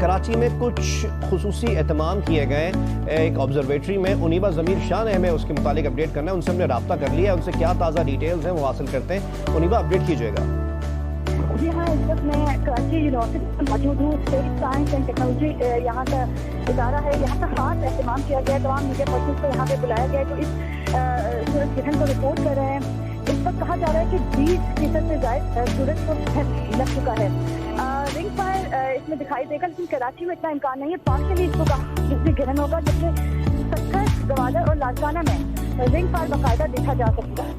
کراچی میں کچھ خصوصی اہتمام کیے گئے ایک آبزرویٹری میں. انیبا ضمیر شاہ نے ہمیں اس کے متعلق اپڈیٹ کرنا ہے. ان سے ہم نے رابطہ کر لیا ہے, ان سے کیا تازہ ڈیٹیلز ہیں وہ حاصل کرتے ہیں. انیبا اپڈیٹ کیجیے گا. جی ہاں, اس وقت میں کراچی یونیورسٹی میں موجود ہوں. اسپیس سائنس اینڈ ٹیکنالوجی یہاں کا ادارہ ہے. یہاں کا خاص اہتمام کیا گیا ہے. تمام میڈیا پرسنز کو یہاں پہ بلایا گیا ہے جو اس سورج گرہن کو رپورٹ کر رہے ہیں. اس وقت کہا جا رہا ہے کہ 20% سے زائد سورج کو لگ چکا ہے. رنگ فائر اس میں دکھائی دے گا, لیکن کراچی میں اتنا امکان نہیں ہے. پارشلی اس کو جتنی گرہن ہوگا, جبکہ سکھر, گوادر اور لاڑکانہ میں رنگ فائر باقاعدہ دیکھا جا سکتا ہے.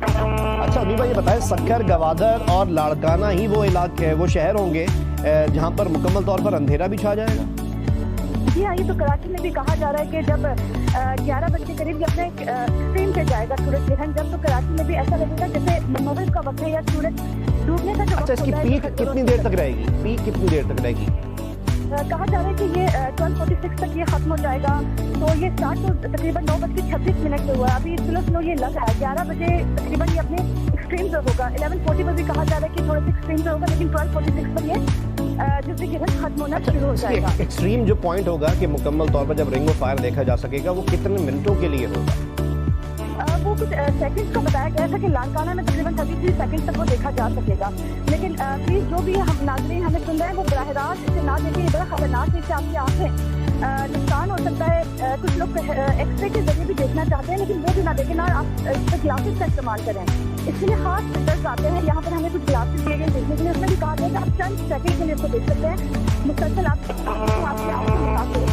اچھا انیبا یہ بتائیں, سکھر, گوادر اور لاڑکانہ ہی وہ علاقے وہ شہر ہوں گے جہاں پر مکمل طور پر اندھیرا بھی چھا جائے گا؟ جی ہاں, یہ تو کراچی میں بھی کہا جا رہا ہے کہ جب 11 بجے کے قریب یہ اپنے ایکسٹریم پہ جائے گا سورج گرہن, جب تو کراچی میں بھی ایسا لگے گا جیسے مغرب کا وقت ہے یا سورج ڈوبنے کا جو وقت. اچھا, اس کی پیک کتنی دیر تک رہے گی؟ پیک کتنی دیر تک رہے گی؟ کہا جا رہا ہے کہ یہ 12:46 تک یہ ختم ہو جائے گا. تو یہ اسٹارٹ تو تقریباً 9:26 سے ہوا ہے. ابھی سلو یہ لگ رہا ہے 11 بجے تقریباً یہ اپنے ایکسٹریم پہ ہوگا. 11:40 پر بھی کہا جا رہا ہے کہ تھوڑا سا ایکسٹریم پہ ہوگا, لیکن 12:46 پر یہ جس سے گرہن ختم ہونا شروع ہو جائے گا. ایکسٹریم جو پوائنٹ ہوگا کہ مکمل طور پر جب رنگ آف فائر دیکھا جا سکے گا, وہ کتنے منٹوں کے لیے ہوگا؟ وہ کچھ سیکنڈز کا بتایا گیا تھا کہ لاڑکانہ میں تقریباً 33 سیکنڈ تک وہ دیکھا جا سکے گا. لیکن پلیز جو بھی ہم ناظرین ہمیں سن رہے ہیں وہ براہ راست اسے نہ دیکھیں. یہ بڑا خطرناک ہے, اس سے آپ کی آنکھیں نقصان ہو سکتا ہے. کچھ لوگ ایکس رے کے ذریعے بھی دیکھنا چاہتے ہیں, لیکن وہ بھی نہ دیکھیں, نہ آپ اس پہ گلاسز کا استعمال کریں. اس کے لیے خاص فلٹرز آتے ہیں. یہاں پر ہمیں کچھ گلاسز دیے گئے دیکھنے کے لیے. اس میں بھی کہا گیا کہ آپ چند سیکنڈ کے لیے اس کو دیکھ سکتے ہیں. مسلسل آپ کی آنکھیں.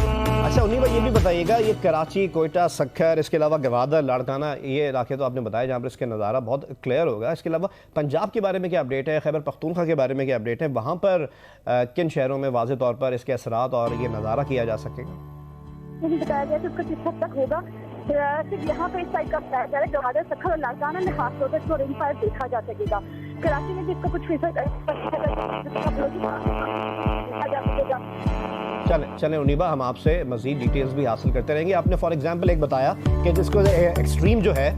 اچھا انیبا یہ بھی بتائیے گا, یہ کراچی, کوئٹہ, سکھر, اس کے علاوہ گوادر, لاڑکانہ, یہ علاقے تو آپ نے بتایا جہاں پر اس کے نظارہ بہت کلیئر ہوگا. اس کے علاوہ پنجاب کے بارے میں کیا اپڈیٹ ہے, خیبر پختونخوا کے بارے میں کیا اپڈیٹ ہے, وہاں پر کن شہروں میں واضح طور پر اس کے اثرات اور یہ نظارہ کیا جا سکے گا؟ مجھے بتایا گیا کہ اس کا کس حد تک ہوگا. صرف یہاں پہ اس سائڈ کا بتایا جا رہا ہے گوادر, سکھر اور لاڑکانہ میں خاص طور پر اس کو رنگ فائر دیکھا جا سکے گا. کراچی میں بھی اس کا کچھ فیصد دیکھا جا سکے گا. چلیں انیبا, ہم آپ سے مزید ڈیٹیلز بھی حاصل کرتے رہیں گے. آپ نے فار ایگزامپل ایک بتایا کہ جس کو ایکسٹریم جو ہے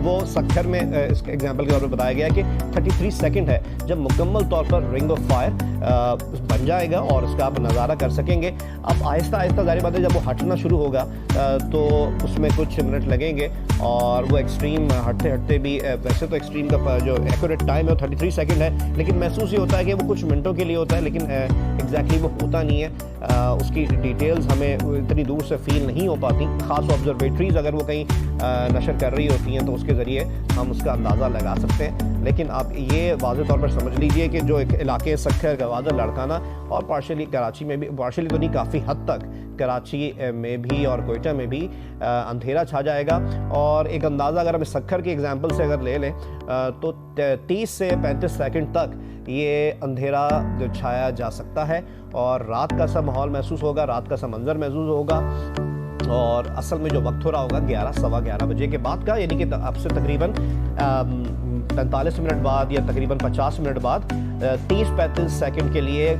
وہ سکھر میں اس کے ایگزامپل کے طور پر بتایا گیا کہ 33 سیکنڈ ہے جب مکمل طور پر رنگ آف فائر بن جائے گا اور اس کا آپ نظارہ کر سکیں گے. اب آہستہ آہستہ ظاہر بات ہے جب وہ ہٹنا شروع ہوگا تو اس میں کچھ منٹ لگیں گے, اور وہ ایکسٹریم ہٹتے ہٹتے بھی, ویسے تو ایکسٹریم کا جو ایکوریٹ ٹائم ہے وہ 33 سیکنڈ ہے, لیکن محسوس یہ ہوتا ہے کہ وہ کچھ منٹوں کے لیے ہوتا ہے, لیکن ایگزیکٹلی وہ ہوتا نہیں ہے. اس کی ڈیٹیلز ہمیں اتنی دور سے فیل نہیں ہو پاتی. خاص آبزرویٹریز اگر وہ کہیں نشر کر رہی ہوتی ہیں تو اس کے ذریعے ہم اس کا اندازہ لگا سکتے ہیں. لیکن آپ یہ واضح طور پر سمجھ لیجئے کہ جو علاقے سکھر, گوادر, لاڑکانہ اور پارشلی کراچی میں بھی, پارشلی تو نہیں کافی حد تک کراچی میں بھی اور کوئٹہ میں بھی اندھیرا چھا جائے گا. اور ایک اندازہ اگر ہم سکھر کی ایگزامپل سے اگر لے لیں تو 30 سے 35 سیکنڈ تک یہ اندھیرا جو چھایا جا سکتا ہے, اور رات کا سا ماحول محسوس ہوگا, رات کا سا منظر محسوس ہوگا. اور اصل میں جو وقت ہو رہا ہوگا 11 سوا 11 بجے کے بعد کا, یعنی کہ اب سے تقریباً 45 منٹ بعد یا تقریباً 50 منٹ بعد 30-35 سیکنڈ کے لیے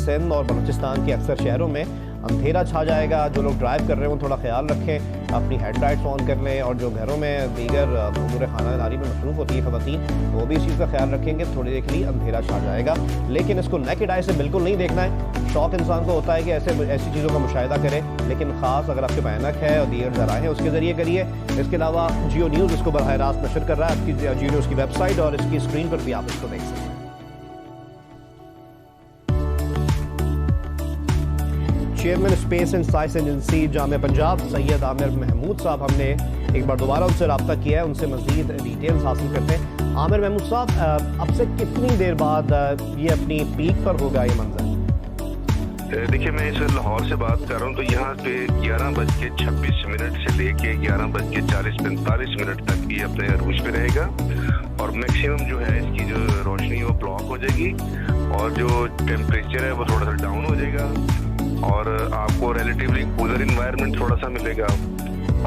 سندھ اور بلوچستان کے اکثر شہروں میں اندھیرا چھا جائے گا. جو لوگ ڈرائیو کر رہے ہیں وہ تھوڑا خیال رکھیں, اپنی ہیڈ لائٹس آن کر لیں, اور جو گھروں میں دیگر امور خانہ داری میں مصروف ہوتی ہے خواتین, وہ بھی اس چیز کا خیال رکھیں گے. تھوڑی دیر کے لیے اندھیرا چھا جائے گا, لیکن اس کو نیکڈ آئی سے بالکل نہیں دیکھنا ہے. شوق انسان کو ہوتا ہے کہ ایسی چیزوں کا مشاہدہ کرے, لیکن خاص اگر آپ کے بینک ہے اور دیگر ذرائع ہیں اس کے ذریعے کریے. اس کے علاوہ جیو نیوز اس کو براہ راست نشر کر رہا ہے, آپ کی جیو نیوز کی ویب سائٹ اور اس کی اسکرین پر بھی آپ اس کو دیکھ سکتے ہیں. Chairman space and science agency جامعہ پنجاب سید عامر محمود صاحب, ہم نے ایک بار دوبارہ ان سے رابطہ کیا ہے, ان سے مزید ڈیٹیلز حاصل کرتے ہیں. عامر محمود صاحب, اب سے کتنی دیر بعد یہ اپنی پیک پر ہوگا یہ منظر؟ دیکھیے میں اس لاہور سے بات کر رہا ہوں, تو یہاں پہ 11:26 سے لے کے 11:40-45 تک یہ اپنے عروج پہ رہے گا, اور میکسیمم جو ہے اس کی جو روشنی وہ بلاک ہو جائے گی, اور جو ٹیمپریچر ہے وہ تھوڑا سا ڈاؤن ہو جائے گا, اور آپ کو ریلیٹیولی کولر انوائرمنٹ تھوڑا سا ملے گا,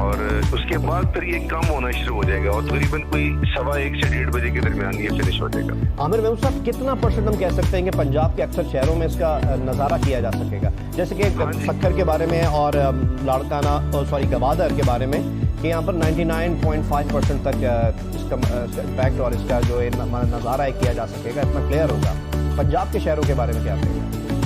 اور اس کے بعد پھر یہ کم ہونا شروع ہو جائے گا, اور تقریباً کوئی 1:15 سے 1:30 بجے کے درمیان یہ فنش ہو جائے گا. عامر محمود صاحب, کتنا پرسنٹ ہم کہہ سکتے ہیں کہ پنجاب کے اکثر شہروں میں اس کا نظارہ کیا جا سکے گا, جیسے کہ سکھر کے بارے میں اور لاڑکانہ گوادر کے بارے میں, کہ یہاں پر 99.5% تک اس کا امپیکٹ اور اس کا جو نظارہ ہے کیا جا سکے گا, اتنا کلیئر ہوگا. پنجاب کے شہروں کے بارے میں کیا کہیں گے؟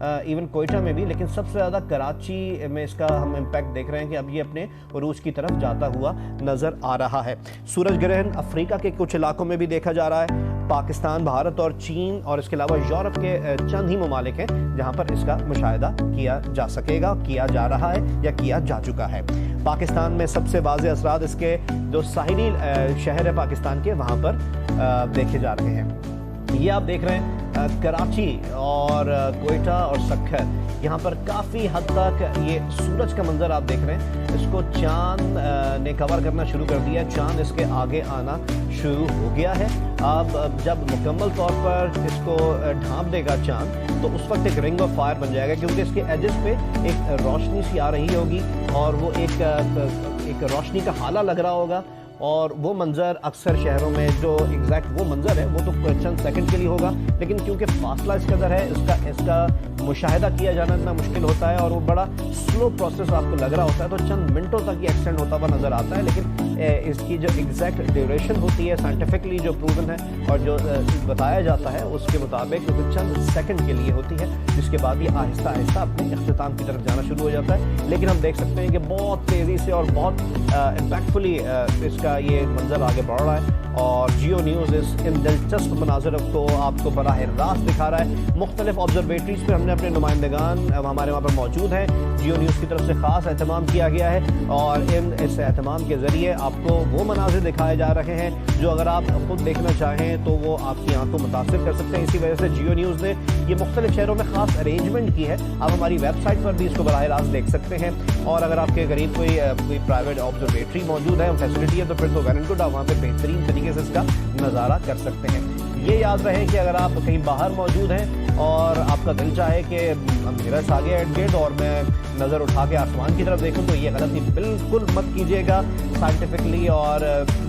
ایون کوئٹہ میں بھی, لیکن سب سے زیادہ کراچی میں اس کا ہم امپیکٹ دیکھ رہے ہیں کہ اب یہ اپنے عروج کی طرف جاتا ہوا نظر آ رہا ہے. سورج گرہن افریقہ کے کچھ علاقوں میں بھی دیکھا جا رہا ہے. پاکستان, بھارت اور چین اور اس کے علاوہ یورپ کے چند ہی ممالک ہیں جہاں پر اس کا مشاہدہ کیا جا سکے گا, کیا جا رہا ہے یا کیا جا چکا ہے. پاکستان میں سب سے واضح اثرات اس کے جو ساحلی شہر ہے پاکستان کے, وہاں پر دیکھے جا رہے ہیں. یہ آپ دیکھ رہے ہیں کراچی اور کوئٹہ اور سکھر, یہاں پر کافی حد تک یہ سورج کا منظر آپ دیکھ رہے ہیں. اس کو چاند نے کور کرنا شروع کر دیا, چاند اس کے آگے آنا شروع ہو گیا ہے. اب جب مکمل طور پر اس کو ڈھانپ دے گا چاند تو اس وقت ایک رنگ آف فائر بن جائے گا, کیونکہ اس کے ایجز پہ ایک روشنی سی آ رہی ہوگی اور وہ ایک روشنی کا حالہ لگ رہا ہوگا. اور وہ منظر اکثر شہروں میں جو ایگزیکٹ وہ منظر ہے وہ تو چند سیکنڈ کے لیے ہوگا, لیکن کیونکہ فاصلہ اس قدر ہے اس کا مشاہدہ کیا جانا اتنا مشکل ہوتا ہے اور وہ بڑا سلو پروسیس آپ کو لگ رہا ہوتا ہے, تو چند منٹوں تک یہ ایکسٹینڈ ہوتا ہوا نظر آتا ہے. لیکن اس کی جو ایگزیکٹ ڈیوریشن ہوتی ہے سائنٹیفکلی جو پروون ہے اور جو بتایا جاتا ہے اس کے مطابق چند سیکنڈ کے لیے ہوتی ہے, جس کے بعد یہ آہستہ آہستہ اپنے اختتام کی طرف جانا شروع ہو جاتا ہے. لیکن ہم دیکھ سکتے ہیں کہ بہت تیزی سے اور بہت امپیکٹفلی اس کا یہ منظر آگے بڑھ رہا ہے, اور جیو نیوز ان دلچسپ مناظر کو آپ کو براہ راست دکھا رہا ہے. مختلف آبزرویٹریز پہ ہم نے اپنے نمائندگان ہمارے وہاں پر موجود ہیں. جیو نیوز کی طرف سے خاص اہتمام کیا گیا ہے اور اس اہتمام کے ذریعے آپ کو وہ مناظر دکھائے جا رہے ہیں جو اگر آپ خود دیکھنا چاہیں تو وہ آپ کی آنکھ کو متاثر کر سکتے ہیں. اسی وجہ سے جیو نیوز نے یہ مختلف شہروں میں خاص ارینجمنٹ کی ہے. آپ ہماری ویب سائٹ پر بھی اس کو براہ راست دیکھ سکتے ہیں, اور اگر آپ کے قریب کوئی پرائیویٹ آبزرویٹری موجود ہے, فیسلٹی ہے, تو پھر تو ویل اینڈ گڈ, آپ وہاں پہ بہترین طریقے سے اس کا نظارہ کر سکتے ہیں. یہ یاد رہے کہ اگر آپ کہیں باہر موجود ہیں اور آپ کا دل چاہے کہ میرا آگے ایٹ گیٹ اور میں نظر اٹھا کے آسمان کی طرف دیکھوں, تو یہ غلطی بالکل مت کیجیے گا. سائنٹیفکلی اور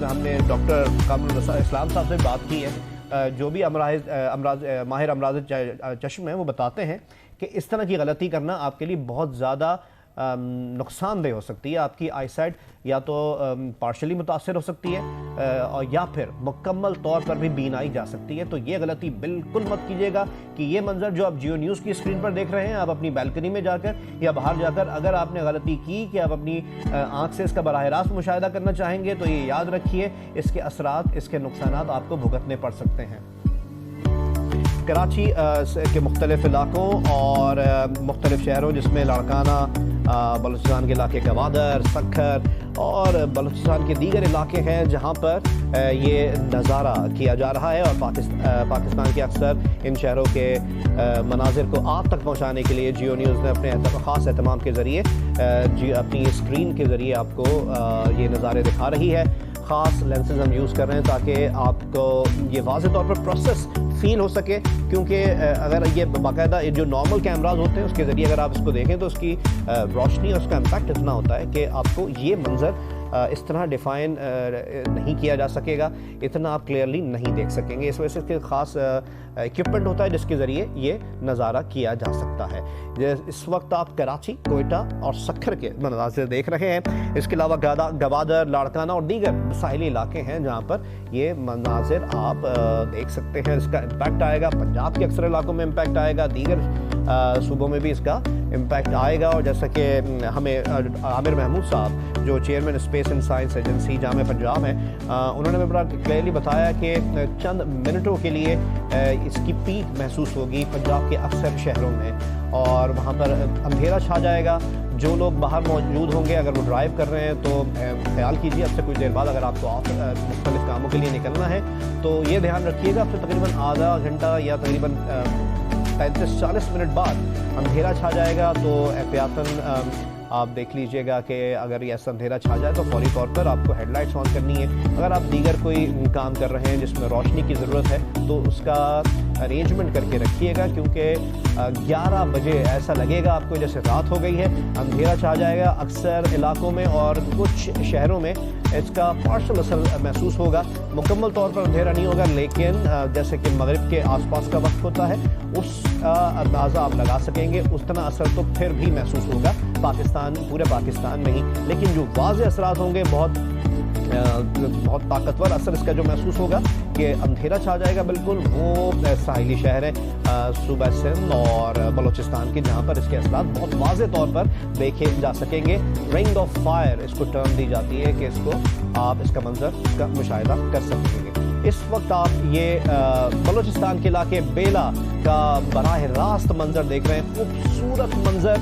ہم نے ڈاکٹر کامل اسلام صاحب سے بات کی ہے, جو بھی ماہر امراض چشم ہیں, وہ بتاتے ہیں کہ اس طرح کی غلطی کرنا آپ کے لیے بہت زیادہ نقصان دہ ہو سکتی ہے. آپ کی آئی سائٹ یا تو پارشلی متاثر ہو سکتی ہے اور یا پھر مکمل طور پر بھی بینائی جا سکتی ہے. تو یہ غلطی بالکل مت کیجیے گا کہ یہ منظر جو آپ جیو نیوز کی اسکرین پر دیکھ رہے ہیں, آپ اپنی بیلکنی میں جا کر یا باہر جا کر اگر آپ نے غلطی کی کہ آپ اپنی آنکھ سے اس کا براہ راست مشاہدہ کرنا چاہیں گے, تو یہ یاد رکھیے اس کے اثرات, اس کے نقصانات آپ کو بھگتنے پڑ سکتے ہیں. کراچی کے مختلف علاقوں اور مختلف شہروں جس میں لاڑکانہ, بلوچستان کے علاقے گوادر, سکھر اور بلوچستان کے دیگر علاقے ہیں جہاں پر یہ نظارہ کیا جا رہا ہے, اور پاکستان کے اکثر ان شہروں کے مناظر کو آپ تک پہنچانے کے لیے جیو نیوز نے اپنے خاص اہتمام کے ذریعے اپنی اسکرین کے ذریعے آپ کو یہ نظارے دکھا رہی ہے. خاص لینسز ہم یوز کر رہے ہیں تاکہ آپ کو یہ واضح طور پر پروسیس فیل ہو سکے, کیونکہ اگر یہ باقاعدہ جو نارمل کیمراز ہوتے ہیں اس کے ذریعے اگر آپ اس کو دیکھیں تو اس کی روشنی اور اس کا امپیکٹ اتنا ہوتا ہے کہ آپ کو یہ منظر اس طرح ڈیفائن نہیں کیا جا سکے گا, اتنا آپ کلیئرلی نہیں دیکھ سکیں گے. اس وجہ سے اس کے خاص ایکوپمنٹ ہوتا ہے جس کے ذریعے یہ نظارہ کیا جا سکتا ہے. اس وقت آپ کراچی, کوئٹہ اور سکھر کے مناظر دیکھ رہے ہیں. اس کے علاوہ گوادر, لاڑکانہ اور دیگر ساحلی علاقے ہیں جہاں پر یہ مناظر آپ دیکھ سکتے ہیں. اس کا امپیکٹ آئے گا پنجاب کے اکثر علاقوں میں, امپیکٹ آئے گا دیگر صوبوں میں بھی اس کا امپیکٹ آئے گا. اور جیسا کہ ہمیں عامر محمود صاحب جو chairman space and science agency جامعہ پنجاب ہیں, انہوں نے بڑا کلیئرلی بتایا کہ چند منٹوں کے لیے اس کی پیک محسوس ہوگی پنجاب کے اکثر شہروں میں, اور وہاں پر اندھیرا چھا جائے گا. جو لوگ باہر موجود ہوں گے اگر وہ ڈرائیو کر رہے ہیں تو خیال کیجیے اب سے کچھ دیر بعد اگر آپ کو مختلف کاموں کے لیے نکلنا ہے تو یہ دھیان رکھیے گا اب سے تقریباً آدھا گھنٹہ یا تقریباً 35-40 منٹ بعد اندھیرا چھا جائے گا. تو احتیاطاً آپ دیکھ لیجئے گا کہ اگر یہ ایسا اندھیرا چھا جائے تو فوری طور پر آپ کو ہیڈ لائٹس آن کرنی ہے. اگر آپ دیگر کوئی کام کر رہے ہیں جس میں روشنی کی ضرورت ہے تو اس کا ارینجمنٹ کر کے رکھیے گا, کیونکہ 11 بجے ایسا لگے گا آپ کو جیسے رات ہو گئی ہے, اندھیرا چھا جائے گا اکثر علاقوں میں اور کچھ شہروں میں اس کا پارشل اثر محسوس ہوگا. مکمل طور پر اندھیرا نہیں ہوگا, لیکن جیسے کہ مغرب کے آس پاس کا وقت ہوتا ہے اس اندازہ آپ لگا سکیں گے. اتنا اثر تو پھر بھی محسوس ہوگا پورے پاکستان میں ہی, لیکن جو واضح اثرات ہوں گے بہت طاقتور اثر اس کا جو محسوس ہوگا کہ اندھیرا چھا جائے گا بالکل، وہ ساحلی شہر ہے صوبہ سندھ اور بلوچستان کی، جہاں پر اس کے اثرات بہت واضح طور پر دیکھے جا سکیں گے۔ رنگ آف فائر اس کو ٹرم دی جاتی ہے کہ اس کو آپ اس کا منظر اس کا مشاہدہ کر سکیں گے۔ اس وقت آپ یہ بلوچستان کے علاقے بیلا کا براہ راست منظر دیکھ رہے ہیں، خوبصورت منظر۔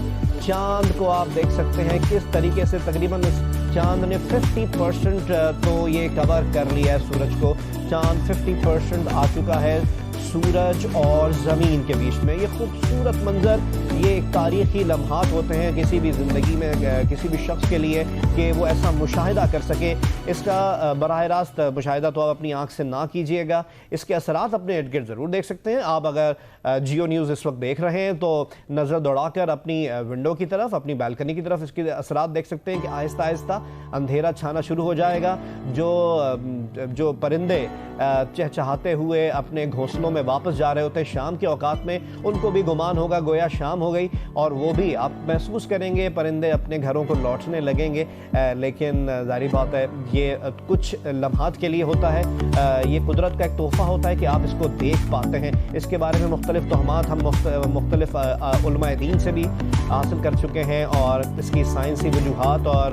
چاند کو آپ دیکھ سکتے ہیں کس طریقے سے تقریباً چاند نے 50% تو یہ کور کر لیا ہے سورج کو، چاند 50% آ چکا ہے سورج اور زمین کے بیچ میں۔ یہ خوبصورت منظر، یہ ایک تاریخی لمحات ہوتے ہیں کسی بھی زندگی میں کسی بھی شخص کے لیے کہ وہ ایسا مشاہدہ کر سکے۔ اس کا براہ راست مشاہدہ تو آپ اپنی آنکھ سے نہ کیجیے گا، اس کے اثرات اپنے ارد گرد ضرور دیکھ سکتے ہیں۔ آپ اگر جیو نیوز اس وقت دیکھ رہے ہیں تو نظر دوڑا کر اپنی ونڈو کی طرف، اپنی بالکنی کی طرف اس کے اثرات دیکھ سکتے ہیں کہ آہستہ آہستہ اندھیرا چھانا شروع ہو جائے گا۔ جو پرندے چہچہاتے ہوئے اپنے گھونسلوں میں واپس جا رہے ہوتے ہیں شام کے اوقات میں، ان کو بھی گمان ہوگا گویا شام ہو گئی، اور وہ بھی آپ محسوس کریں گے پرندے اپنے گھروں کو لوٹنے لگیں گے۔ لیکن ظاہری بات ہے یہ کچھ لمحات کے لیے ہوتا ہے، یہ قدرت کا ایک تحفہ ہوتا ہے کہ آپ اس کو دیکھ پاتے ہیں۔ اس کے بارے میں مختلف تہمات ہم مختلف علماء دین سے بھی حاصل کر چکے ہیں، اور اس کی سائنسی وجوہات اور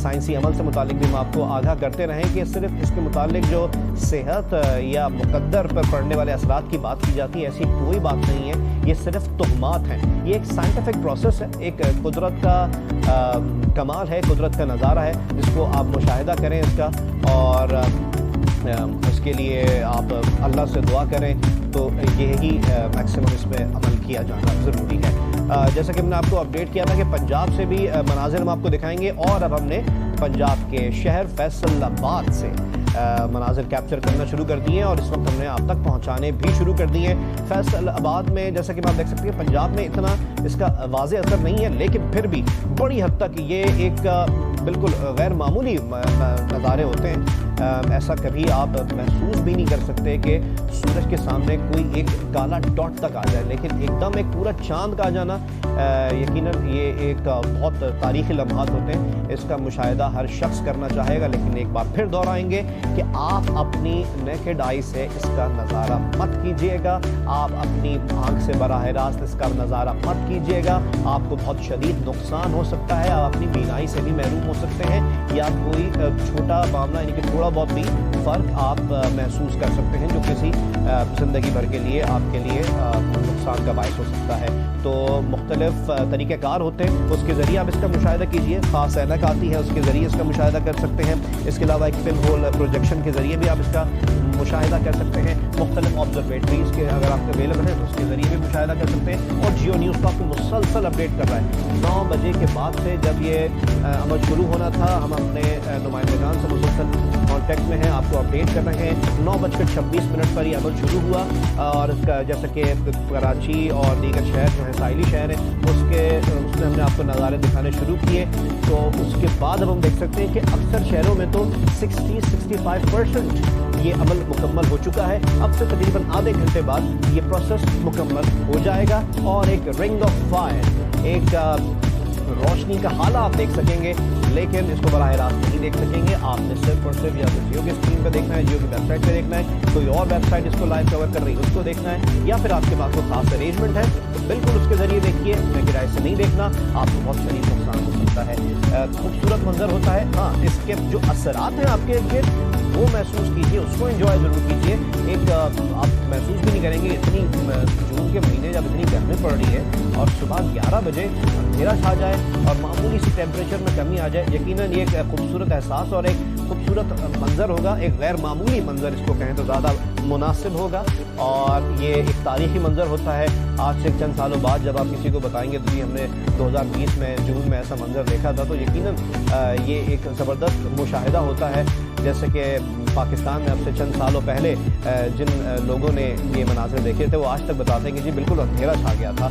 سائنسی عمل سے متعلق بھی ہم آپ کو آگاہ کرتے رہیں کہ صرف اس کے متعلق جو صحت یا مقدر پر پڑنے والے اثرات کی بات کی جاتی ہے، ایسی کوئی بات نہیں ہے، یہ صرف تہمات ہیں۔ یہ ایک سائنٹیفک پروسیس ہے، ایک قدرت کا کمال ہے، قدرت کا نظارہ ہے جس کو آپ مشاہدہ کریں اس کا، اور اس کے لیے آپ اللہ سے دعا کریں، تو یہی میکسیمم اس پہ عمل کیا جانا ضروری ہے۔ جیسا کہ ہم نے آپ کو اپڈیٹ کیا تھا کہ پنجاب سے بھی مناظر ہم آپ کو دکھائیں گے، اور اب ہم نے پنجاب کے شہر فیصل آباد سے مناظر کیپچر کرنا شروع کر دیے ہیں، اور اس وقت ہم نے آپ تک پہنچانے بھی شروع کر دیے ہیں۔ فیصل آباد میں جیسا کہ آپ دیکھ سکتے ہیں پنجاب میں اتنا اس کا واضح اثر نہیں ہے، لیکن پھر بھی بڑی حد تک یہ ایک بالکل غیر معمولی نظارے ہوتے ہیں۔ ایسا کبھی آپ محسوس بھی نہیں کر سکتے کہ سورج کے سامنے کوئی ایک کالا ڈاٹ تک آ جائے، لیکن ایک دم ایک پورا چاند کا آ جانا یقیناً یہ ایک بہت تاریخی لمحات ہوتے ہیں۔ اس کا مشاہدہ ہر شخص کرنا چاہے گا، لیکن ایک بار پھر دہرائیں گے کہ آپ اپنی نیکڈ آئی سے اس کا نظارہ مت کیجیے گا، آپ اپنی آنکھ سے براہ راست اس کا نظارہ مت کیجیے گا، آپ کو بہت شدید نقصان ہو سکتا ہے، آپ اپنی بینائی سے بھی محروم ہو سکتے ہیں، یا کوئی چھوٹا معاملہ یعنی کہ تھوڑا بہت بھی فرق آپ محسوس کر سکتے ہیں جو کسی زندگی بھر کے لیے آپ کے لیے نقصان کا باعث ہو سکتا ہے۔ تو مختلف طریقہ کار ہوتے ہیں، اس کے ذریعے آپ اس کا مشاہدہ کیجیے، خاص اینک آتی ہے اس کے ذریعے اس کا مشاہدہ کر سکتے ہیں۔ اس کے علاوہ ایک پن ہول پروجیکشن کے ذریعے بھی آپ اس کا مشاہدہ کر سکتے ہیں۔ مختلف آبزرویٹریز کے اگر آپ کے اویلیبل ہیں تو اس کے ذریعے بھی مشاہدہ کر سکتے ہیں، اور جیو نیوز کو آپ کو مسلسل اپڈیٹ کر رہا ہے۔ 9 بجے کے بعد سے جب یہ عمل شروع ہونا تھا، ہم اپنے نمائندگان سے مسلسل کانٹیکٹ میں ہیں، آپ کو اپڈیٹ کر رہے ہیں۔ 9:26 پر یہ عمل شروع ہوا، اور اس کا جیسا کہ کراچی اور دیگر شہر جو ہیں ساحلی شہر ہیں اس میں ہم نے آپ کو نظارے دکھانے شروع کیے۔ تو اس کے بعد اب ہم دیکھ سکتے ہیں کہ اکثر شہروں میں تو 60-65% یہ عمل مکمل ہو چکا ہے۔ اب سے تقریباً آدھے گھنٹے بعد یہ پروسیس مکمل ہو جائے گا، اور ایک رنگ آف فائر، ایک روشنی کا حالہ آپ دیکھ سکیں گے، لیکن اس کو براہ راست نہیں دیکھ سکیں گے۔ آپ نے صرف اور صرف یا تو جیو کی اسکرین پہ دیکھنا ہے، جیو کی ویب سائٹ پہ دیکھنا ہے، کوئی اور ویب سائٹ اس کو لائیو کور کر رہی ہے اس کو دیکھنا ہے، یا پھر آپ کے پاس کوئی خاص ارینجمنٹ ہے تو بالکل اس کے ذریعے دیکھیے، میں کرائے سے نہیں دیکھنا، آپ کو بہت شدید نقصان ہو سکتا ہے۔ خوبصورت منظر ہوتا ہے، ہاں اس کے جو اثرات ہیں آپ کے ارد وہ محسوس کیجیے، اس کو انجوائے ضرور کیجیے۔ ایک آپ محسوس بھی نہیں کریں گے اتنی جون کے مہینے جب اتنی گرمی پڑ رہی ہے اور صبح 11 بجے اندھیرا چھا جائے اور معمولی سی ٹیمپریچر میں کمی آ جائے، یقیناً یہ ایک خوبصورت احساس اور ایک خوبصورت منظر ہوگا، ایک غیر معمولی منظر اس کو کہیں تو زیادہ مناسب ہوگا، اور یہ ایک تاریخی منظر ہوتا ہے۔ آج سے چند سالوں بعد جب آپ کسی کو بتائیں گے تو جی ہم نے 2020 میں جون میں ایسا منظر دیکھا تھا، تو یقیناً یہ ایک زبردست مشاہدہ ہوتا ہے۔ جیسے کہ پاکستان میں اب سے چند سالوں پہلے جن لوگوں نے یہ مناظر دیکھے تھے وہ آج تک بتاتے ہیں کہ جی بالکل اندھیرا چھا گیا تھا،